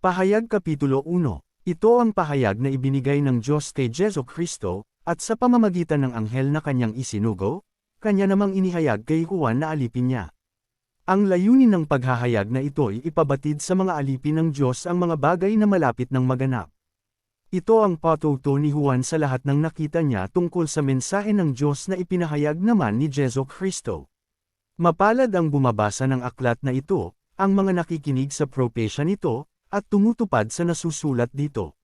Pahayag Kapitulo 1. Ito ang pahayag na ibinigay ng Diyos kay Jesu-Kristo, at sa pamamagitan ng anghel na kanyang isinugo, kanya namang inihayag kay Juan na alipin niya. Ang layunin ng paghahayag na ito ay ipabatid sa mga alipin ng Diyos ang mga bagay na malapit ng maganap. Ito ang patuto ni Juan sa lahat ng nakita niya tungkol sa mensahe ng Diyos na ipinahayag naman ni Jesu-Kristo. Mapalad ang bumabasa ng aklat na ito, ang mga nakikinig sa propesya nito, at tumutupad sa nasusulat dito.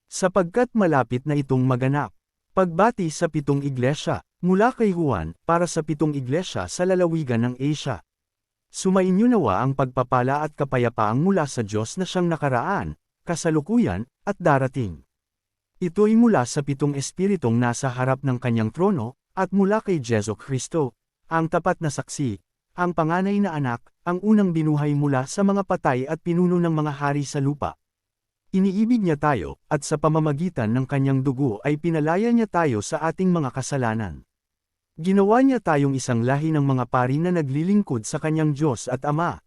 Sapagkat malapit na itong maganap. Pagbati sa 7 iglesia, mula kay Juan, para sa 7 iglesia sa lalawigan ng Asia. Sumainyo nawa ang pagpapala at kapayapaang mula sa Diyos na siyang nakaraan, kasalukuyan, at darating. Ito'y mula sa 7 espiritong nasa harap ng kanyang trono, at mula kay Jesu-Kristo, ang tapat na saksi, ang panganay na anak, ang unang binuhay mula sa mga patay at pinuno ng mga hari sa lupa. Iniibig niya tayo, at sa pamamagitan ng kanyang dugo ay pinalaya niya tayo sa ating mga kasalanan. Ginawa niya tayong isang lahi ng mga pari na naglilingkod sa kanyang Diyos at Ama.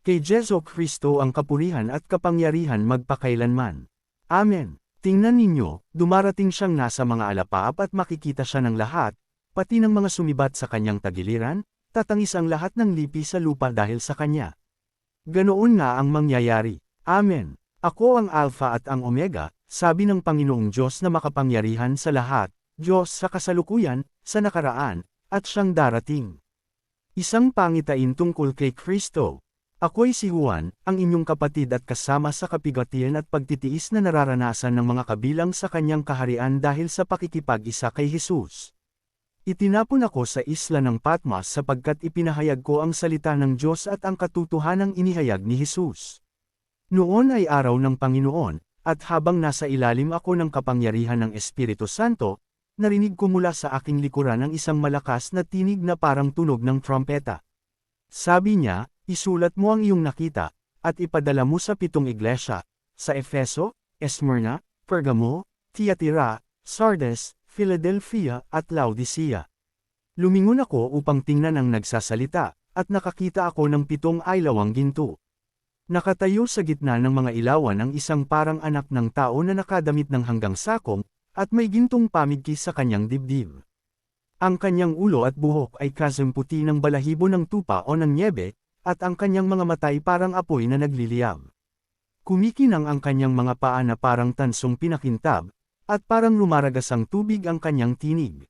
Kay Jesu-Kristo ang kapurihan at kapangyarihan magpakailanman. Amen. Tingnan ninyo, dumarating siyang nasa mga alapaap at makikita siya ng lahat, pati ng mga sumibat sa kanyang tagiliran, tatangis ang lahat ng lipi sa lupa dahil sa kanya. Ganoon nga ang mangyayari. Amen. Ako ang Alpha at ang Omega, sabi ng Panginoong Diyos na makapangyarihan sa lahat, Diyos sa kasalukuyan, sa nakaraan, at siyang darating. Isang pangitain tungkol kay Kristo. Ako'y si Juan, ang inyong kapatid at kasama sa kapigatian at pagtitiis na nararanasan ng mga kabilang sa kanyang kaharian dahil sa pakikipag-isa kay Jesus. Itinapon ako sa isla ng Patmos sapagkat ipinahayag ko ang salita ng Diyos at ang katotohanang inihayag ni Jesus. Noon ay araw ng Panginoon, at habang nasa ilalim ako ng kapangyarihan ng Espiritu Santo, narinig ko mula sa aking likuran ang isang malakas na tinig na parang tunog ng trompeta. Sabi niya, isulat mo ang iyong nakita, at ipadala mo sa 7 iglesia, sa Efeso, Esmirna, Pergamo, Thyatira, Sardes, Philadelphia, at Laodicea. Lumingon ako upang tingnan ang nagsasalita, at nakakita ako ng 7 aylawang ginto. Nakatayo sa gitna ng mga ilawan ang isang parang anak ng tao na nakadamit ng hanggang sakong, at may gintong pamigki sa kanyang dibdib. Ang kanyang ulo at buhok ay kasamputi ng balahibo ng tupa o ng nyebe, at ang kanyang mga matay parang apoy na nagliliyab. Kumikinang ang kanyang mga paa na parang tansong pinakintab, at parang lumaragas ang tubig ang kanyang tinig.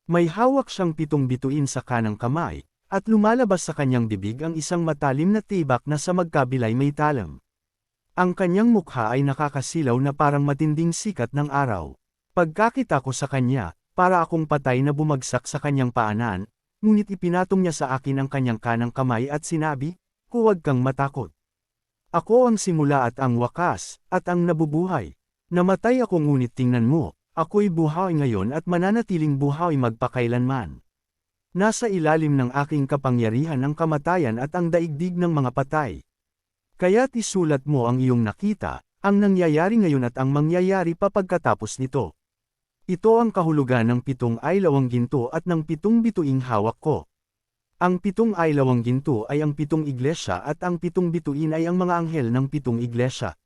May hawak siyang 7 bituin sa kanang kamay, at lumalabas sa kanyang bibig ang isang matalim na tibak na sa magkabilay may talam. Ang kanyang mukha ay nakakasilaw na parang matinding sikat ng araw. Pagkakita ko sa kanya, para akong patay na bumagsak sa kanyang paanan, ngunit ipinatong niya sa akin ang kanyang kanang kamay at sinabi, "Huwag kang matakot. Ako ang simula at ang wakas, at ang nabubuhay. Namatay ako ngunit tingnan mo, ako'y buhay ngayon at mananatiling buhay magpakailanman. Nasa ilalim ng aking kapangyarihan ang kamatayan at ang daigdig ng mga patay. Kaya't isulat mo ang iyong nakita, ang nangyayari ngayon at ang mangyayari pa pagkatapos nito." Ito ang kahulugan ng 7 aylawang ginto at ng 7 bituing hawak ko. Ang 7 aylawang ginto ay ang 7 iglesia at ang 7 bituin ay ang mga anghel ng 7 iglesia.